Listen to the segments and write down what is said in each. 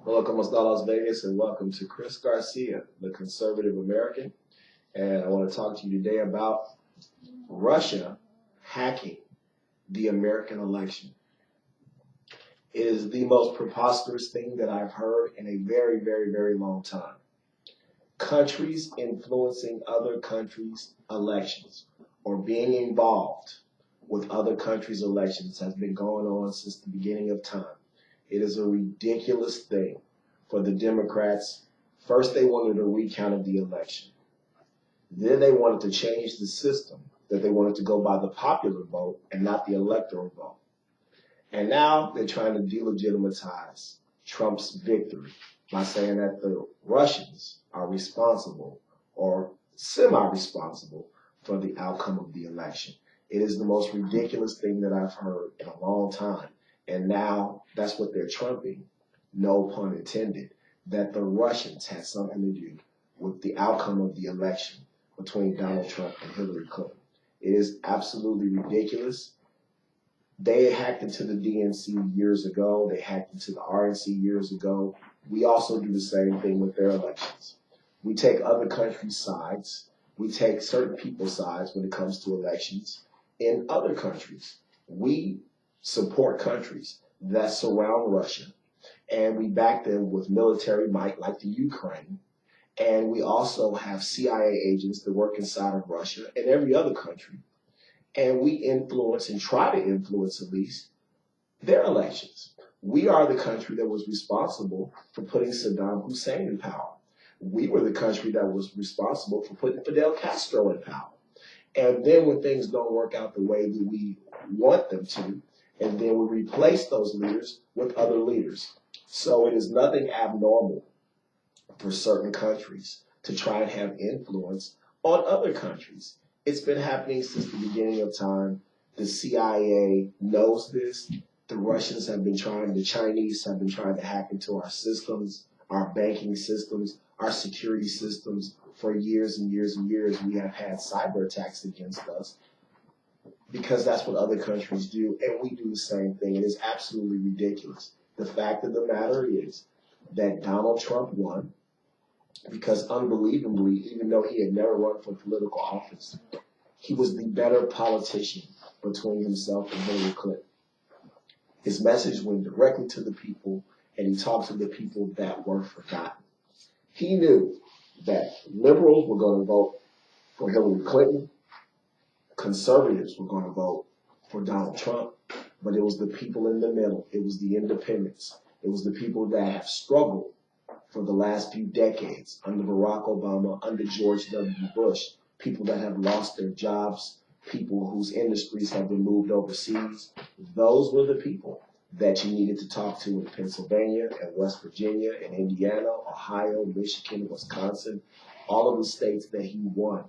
Hola, ¿cómo está Las Vegas? And welcome to Chris Garcia, the conservative American. And I want to talk to you today about Russia hacking the American election. It is the most preposterous thing that I've heard in a very, very, very long time. Countries influencing other countries' elections or being involved with other countries' elections has been going on since the beginning of time. It is a ridiculous thing for the Democrats. First, they wanted a recount of the election. Then they wanted to change the system, that they wanted to go by the popular vote and not the electoral vote. And now they're trying to delegitimize Trump's victory by saying that the Russians are responsible or semi-responsible for the outcome of the election. It is the most ridiculous thing that I've heard in a long time. And now that's what they're trumping, no pun intended, that the Russians had something to do with the outcome of the election between Donald Trump and Hillary Clinton. It is absolutely ridiculous. They hacked into the DNC years ago. They hacked into the RNC years ago. We also do the same thing with their elections. We take other countries' sides. We take certain people's sides when it comes to elections in other countries. We support countries that surround Russia, and we back them with military might like the Ukraine. And we also have CIA agents that work inside of Russia and every other country. And we influence and try to influence at least their elections. We are the country that was responsible for putting Saddam Hussein in power. We were the country that was responsible for putting Fidel Castro in power. And then when things don't work out the way that we want them to, and then we replace those leaders with other leaders. So it is nothing abnormal for certain countries to try and have influence on other countries. It's been happening since the beginning of time. The CIA knows this. The Russians have been trying, the Chinese have been trying to hack into our systems, our banking systems, our security systems for years and years and years. We have had cyber attacks against us because that's what other countries do, and we do the same thing. It is absolutely ridiculous. The fact of the matter is that Donald Trump won because unbelievably, even though he had never run for political office, he was the better politician between himself and Hillary Clinton. His message went directly to the people, and he talked to the people that were forgotten. He knew that liberals were going to vote for Hillary Clinton, conservatives were going to vote for Donald Trump, but it was the people in the middle. It was the independents. It was the people that have struggled for the last few decades under Barack Obama, under George W. Bush, people that have lost their jobs, people whose industries have been moved overseas. Those were the people that you needed to talk to in Pennsylvania and West Virginia and Indiana, Ohio, Michigan, Wisconsin, all of the states that he won.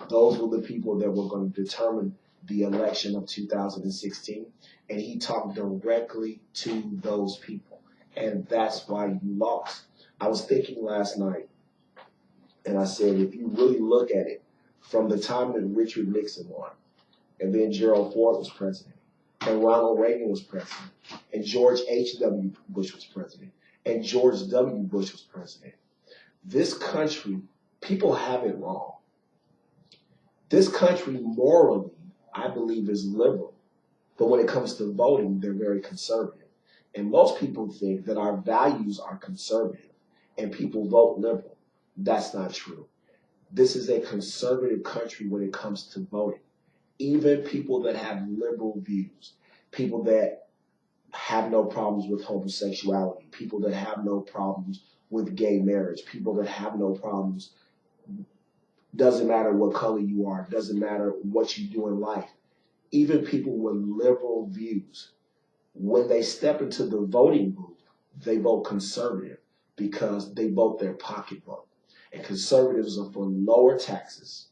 Those were the people that were going to determine the election of 2016, and he talked directly to those people, and that's why you lost. I was thinking last night, and I said, if you really look at it, from the time that Richard Nixon won, and then Gerald Ford was president, and Ronald Reagan was president, and George H.W. Bush was president, and George W. Bush was president, this country, people have it wrong. This country morally, I believe, is liberal, but when it comes to voting, they're very conservative. And most people think that our values are conservative and people vote liberal. That's not true. This is a conservative country when it comes to voting. Even people that have liberal views, people that have no problems with homosexuality, people that have no problems with gay marriage, people that have no problems, doesn't matter what color you are, doesn't matter what you do in life. Even people with liberal views, when they step into the voting booth, they vote conservative because they vote their pocketbook. And conservatives are for lower taxes.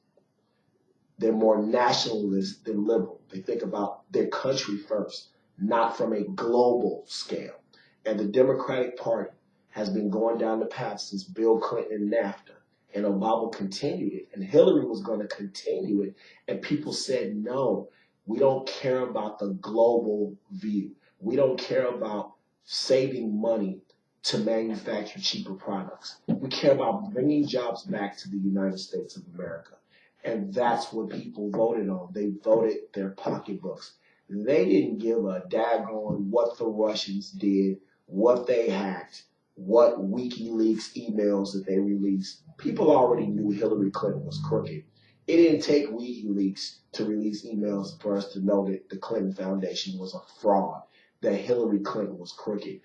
They're more nationalist than liberal. They think about their country first, not from a global scale. And the Democratic Party has been going down the path since Bill Clinton and NAFTA. And Obama continued it, and Hillary was going to continue it. And people said, no, we don't care about the global view. We don't care about saving money to manufacture cheaper products. We care about bringing jobs back to the United States of America. And that's what people voted on. They voted their pocketbooks. They didn't give a daggone what the Russians did, what they hacked, what WikiLeaks emails that they released. People already knew Hillary Clinton was crooked. It didn't take WikiLeaks to release emails for us to know that the Clinton Foundation was a fraud, that Hillary Clinton was crooked.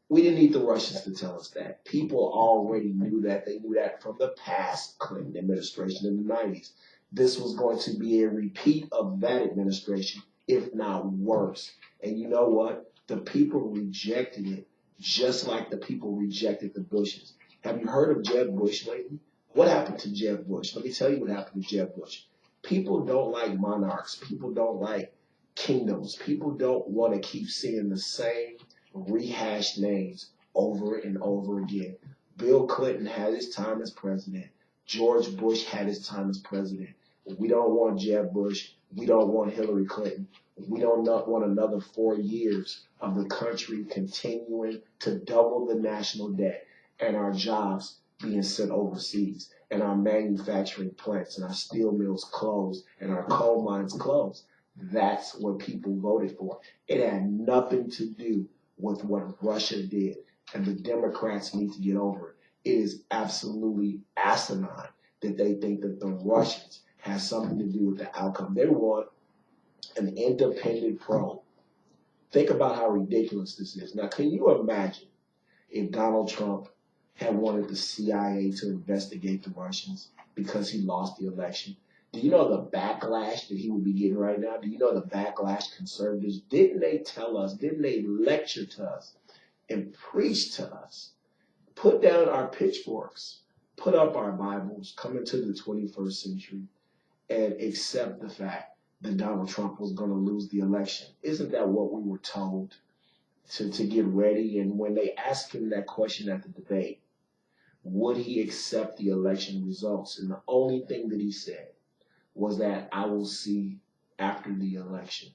We didn't need the Russians to tell us that. People already knew that. They knew that from the past Clinton administration in the 90s. This was going to be a repeat of that administration, if not worse. And you know what? The people rejected it just like the people rejected the Bushes. Have you heard of Jeb Bush lately? What happened to Jeb Bush? Let me tell you what happened to Jeb Bush. People don't like monarchs. People don't like kingdoms. People don't want to keep seeing the same rehashed names over and over again. Bill Clinton had his time as president. George Bush had his time as president. We don't want Jeb Bush. We don't want Hillary Clinton. We don't want another 4 years of the country continuing to double the national debt and our jobs being sent overseas and our manufacturing plants and our steel mills closed and our coal mines closed. That's what people voted for. It had nothing to do with what Russia did, and the Democrats need to get over it. It is absolutely asinine that they think that the Russians have something to do with the outcome. They want an independent probe. Think about how ridiculous this is. Now, can you imagine if Donald Trump had wanted the CIA to investigate the Russians because he lost the election? Do you know the backlash that he would be getting right now? Do you know the backlash conservatives? Didn't they tell us, didn't they lecture to us and preach to us? Put down our pitchforks, put up our Bibles, come into the 21st century, and accept the fact that Donald Trump was going to lose the election. Isn't that what we were told to get ready? And when they asked him that question at the debate, would he accept the election results? And the only thing that he said was that I will see after the election.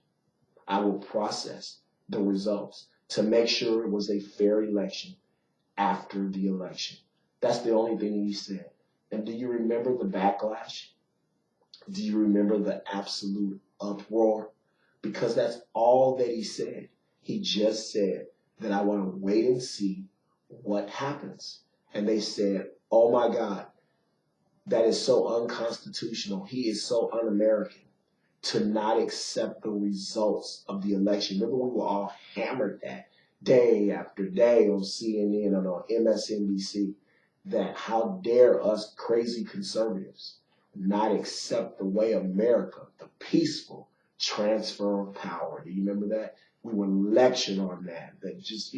I will process the results to make sure it was a fair election after the election. That's the only thing he said. And do you remember the backlash? Do you remember the absolute uproar? Because that's all that he said. He just said that I want to wait and see what happens. And they said, oh my God, that is so unconstitutional. He is so un-American to not accept the results of the election. Remember, we were all hammered that day after day on CNN and on MSNBC that how dare us crazy conservatives not accept the way America, the peaceful transfer of power. Do you remember that? We were lectured on that just,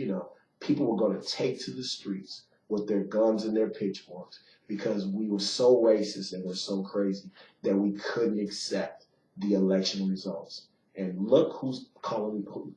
people were going to take to the streets with their guns and their pitchforks because we were so racist and we're so crazy that we couldn't accept the election results. And look who's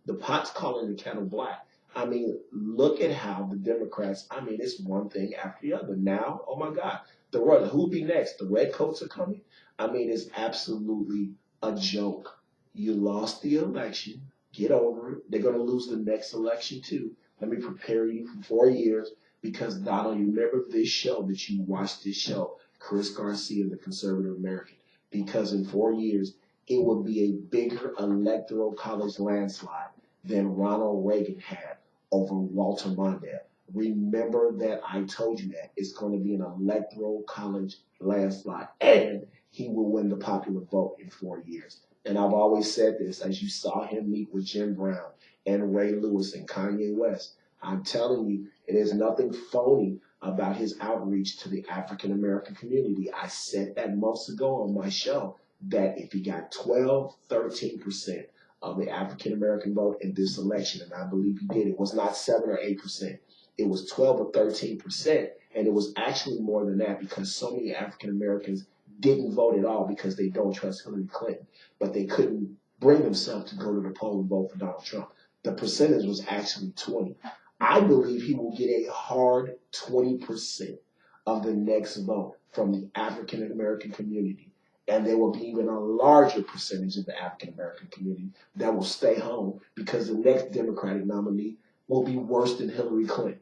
the pot's calling the kettle black. I mean, look at how the Democrats, it's one thing after the other. Now, oh my God, who'll be next? The redcoats are coming? It's absolutely a joke. You lost the election. Get over it. They're going to lose the next election too. Let me prepare you for 4 years because, Donald, you remember this show that you watched this show, Chris Garcia, the Conservative American, because in 4 years, it will be a bigger electoral college landslide than Ronald Reagan had over Walter Mondale. Remember that I told you that. It's going to be an electoral college landslide, and he will win the popular vote in 4 years. And I've always said this, as you saw him meet with Jim Brown and Ray Lewis and Kanye West. I'm telling you, it is nothing phony about his outreach to the African American community. I said that months ago on my show, that if he got 12, 13% of the African American vote in this election, and I believe he did, it was not 7 or 8%. It was 12 or 13%, and it was actually more than that because so many African Americans didn't vote at all because they don't trust Hillary Clinton, but they couldn't bring themselves to go to the poll and vote for Donald Trump. The percentage was actually 20. I believe he will get a hard 20% of the next vote from the African American community. And there will be even a larger percentage of the African American community that will stay home because the next Democratic nominee will be worse than Hillary Clinton.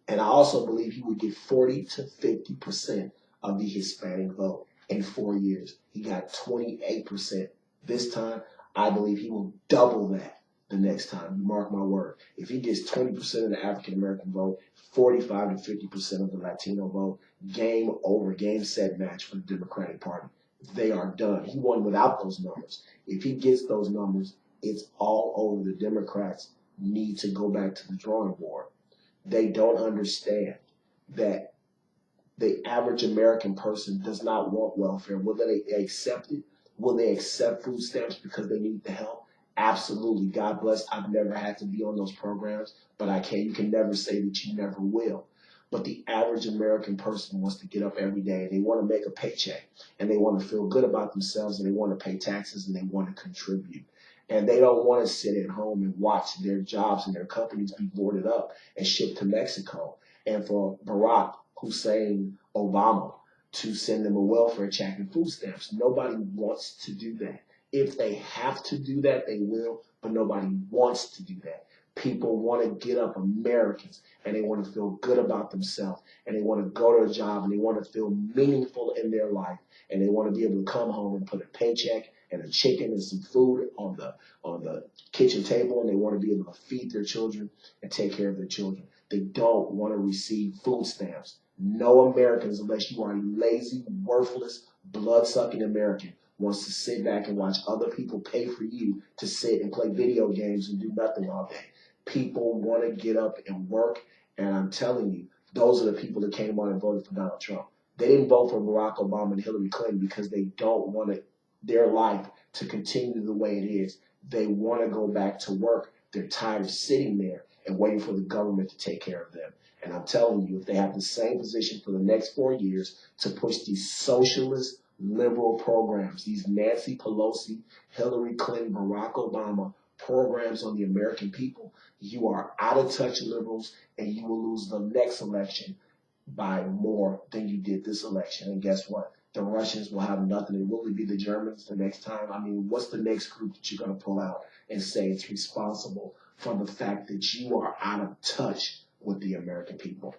And I also believe he would get 40 to 50% of the Hispanic vote in 4 years. He got 28% this time. I believe he will double that the next time. Mark my word. If he gets 20% of the African American vote, 45 to 50% of the Latino vote, game over, game set match for the Democratic Party. They are done. He won without those numbers. If he gets those numbers, it's all over. The Democrats need to go back to the drawing board. They don't understand that the average American person does not want welfare. Will they accept it? Will they accept food stamps because they need the help? Absolutely. God bless. I've never had to be on those programs, but you can never say that you never will. But the average American person wants to get up every day and they want to make a paycheck and they want to feel good about themselves and they want to pay taxes and they want to contribute. And they don't want to sit at home and watch their jobs and their companies be boarded up and shipped to Mexico. And for Barack Hussein Obama to send them a welfare check and food stamps. Nobody wants to do that. If they have to do that, they will, but nobody wants to do that. People want to get up, Americans, and they want to feel good about themselves, and they want to go to a job, and they want to feel meaningful in their life, and they want to be able to come home and put a paycheck and a chicken and some food on the kitchen table, and they want to be able to feed their children and take care of their children. They don't want to receive food stamps. No Americans, unless you are a lazy, worthless, blood-sucking American, wants to sit back and watch other people pay for you to sit and play video games and do nothing all day. People want to get up and work, and I'm telling you, those are the people that came on and voted for Donald Trump. They didn't vote for Barack Obama and Hillary Clinton because they don't want their life to continue the way it is. They want to go back to work. They're tired of sitting there and waiting for the government to take care of them. And I'm telling you, if they have the same position for the next 4 years to push these socialist liberal programs, these Nancy Pelosi, Hillary Clinton, Barack Obama programs on the American people, you are out of touch liberals and you will lose the next election by more than you did this election. And guess what? The Russians will have nothing. It will be the Germans the next time. I mean, what's the next group that you're going to pull out and say it's responsible for the fact that you are out of touch with the American people?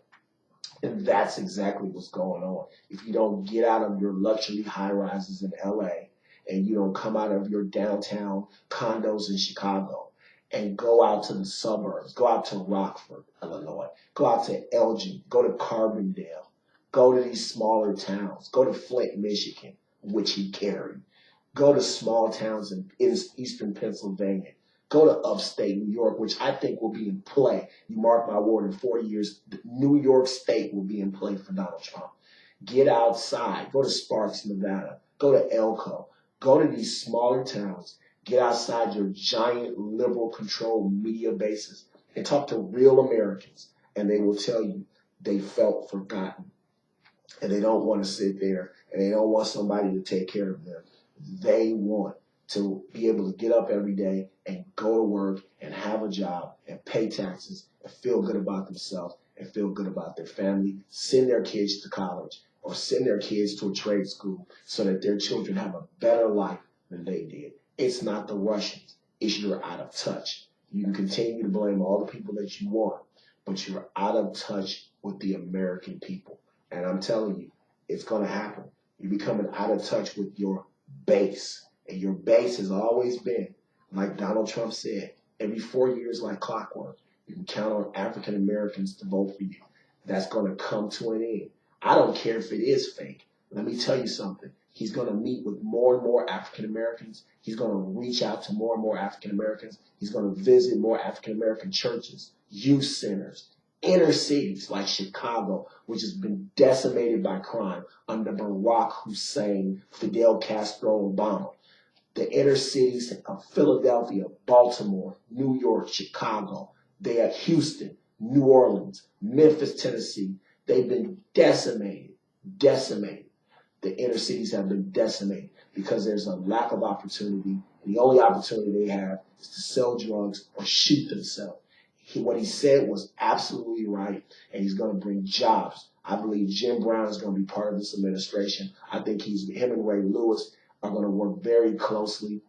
And that's exactly what's going on. If you don't get out of your luxury high rises in LA and you don't come out of your downtown condos in Chicago and go out to the suburbs, go out to Rockford, Illinois, go out to Elgin, go to Carbondale, go to these smaller towns, go to Flint, Michigan, which he carried, go to small towns in eastern Pennsylvania, go to upstate New York, which I think will be in play. You mark my word, in 4 years, New York State will be in play for Donald Trump. Get outside. Go to Sparks, Nevada. Go to Elko. Go to these smaller towns. Get outside your giant liberal-controlled media bases and talk to real Americans, and they will tell you they felt forgotten. And they don't want to sit there, and they don't want somebody to take care of them. They want to be able to get up every day and go to work and have a job and pay taxes and feel good about themselves and feel good about their family, send their kids to college or send their kids to a trade school so that their children have a better life than they did. It's not the Russians. It's you're out of touch. You can continue to blame all the people that you want, but you're out of touch with the American people. And I'm telling you, it's going to happen. You're becoming out of touch with your base. And your base has always been, like Donald Trump said, every 4 years like clockwork. You can count on African Americans to vote for you. That's going to come to an end. I don't care if it is fake. Let me tell you something. He's going to meet with more and more African Americans. He's going to reach out to more and more African Americans. He's going to visit more African American churches, youth centers, inner cities like Chicago, which has been decimated by crime under Barack Hussein, Fidel Castro, Obama. The inner cities of Philadelphia, Baltimore, New York, Chicago, they are Houston, New Orleans, Memphis, Tennessee. They've been decimated. The inner cities have been decimated because there's a lack of opportunity. And the only opportunity they have is to sell drugs or shoot themselves. What he said was absolutely right, and he's going to bring jobs. I believe Jim Brown is going to be part of this administration. I think him and Ray Lewis are going to work very closely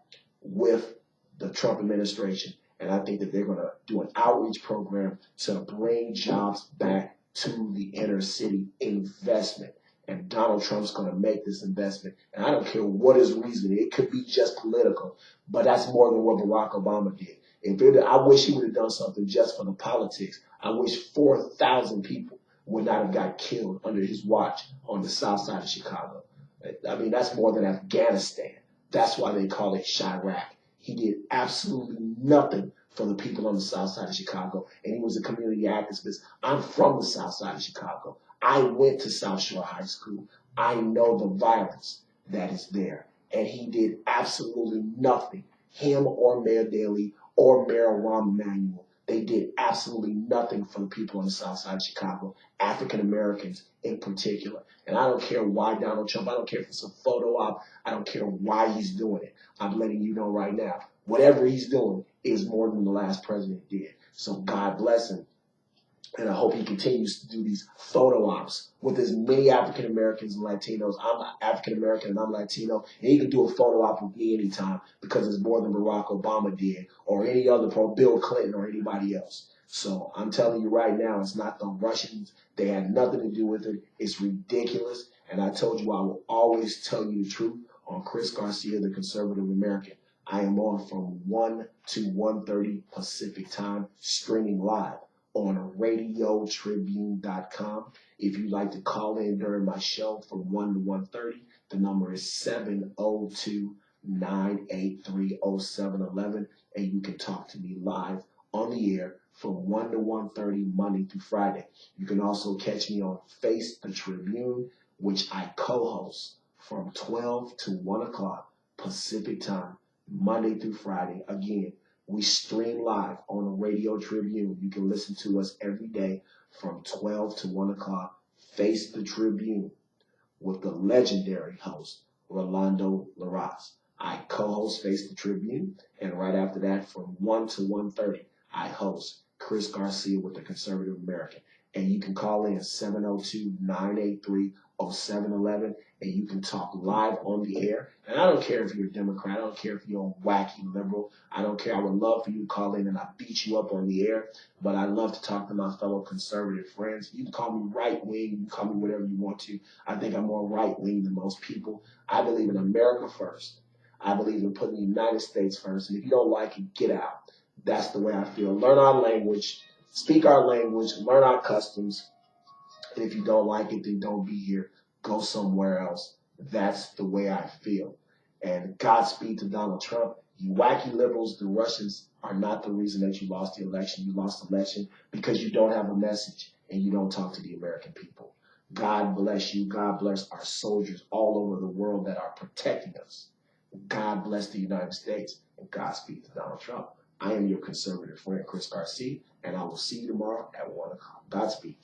with the Trump administration. And I think that they're going to do an outreach program to bring jobs back to the inner city investment. And Donald Trump's going to make this investment. And I don't care what his reason. It could be just political, but that's more than what Barack Obama did. I wish he would have done something just for the politics. I wish 4,000 people would not have got killed under his watch on the south side of Chicago. I mean, that's more than Afghanistan. That's why they call it Chirac. He did absolutely nothing for the people on the south side of Chicago, and he was a community activist. I'm from the south side of Chicago. I went to South Shore High School. I know the violence that is there, and he did absolutely nothing. Him or Mayor Daley or Mayor Rahm Emanuel, they did absolutely nothing for the people on the south side of Chicago, African Americans in particular. And I don't care why Donald Trump, I don't care if it's a photo op, I don't care why he's doing it. I'm letting you know right now, whatever he's doing is more than the last president did. So God bless him. And I hope he continues to do these photo ops with as many African Americans and Latinos. I'm African American and I'm Latino. And he can do a photo op with me anytime because it's more than Barack Obama did or any other Bill Clinton or anybody else. So I'm telling you right now, it's not the Russians. They had nothing to do with it. It's ridiculous. And I told you I will always tell you the truth on Chris Garcia, the Conservative American. I am on from 1 to 1:30 Pacific time, streaming live on radiotribune.com. If you'd like to call in during my show from 1 to 1:30, the number is 702-983-0711, and you can talk to me live on the air from 1 to 1:30 Monday through Friday. You can also catch me on Face the Tribune, which I co-host from 12 to 1 o'clock Pacific time, Monday through Friday. Again, we stream live on the Radio Tribune. You can listen to us every day from 12 to 1 o'clock. Face the Tribune with the legendary host, Rolando Larraz. I co-host Face the Tribune, and right after that, from 1 to 1:30, I host Chris Garcia with the Conservative American. And you can call in 702-983-0711, and you can talk live on the air. And I don't care if you're a Democrat. I don't care if you're a wacky liberal. I don't care. I would love for you to call in and I beat you up on the air. But I love to talk to my fellow conservative friends. You can call me right wing. You can call me whatever you want to. I think I'm more right wing than most people. I believe in America first. I believe in putting the United States first. And if you don't like it, get out. That's the way I feel. Learn our language. Speak our language. Learn our customs. And if you don't like it, then don't be here. Go somewhere else. That's the way I feel. And Godspeed to Donald Trump. You wacky liberals, the Russians are not the reason that you lost the election. You lost the election because you don't have a message and you don't talk to the American people. God bless you. God bless our soldiers all over the world that are protecting us. God bless the United States, and Godspeed to Donald Trump. I am your conservative friend, Chris Garcia, and I will see you tomorrow at 1 o'clock. Godspeed.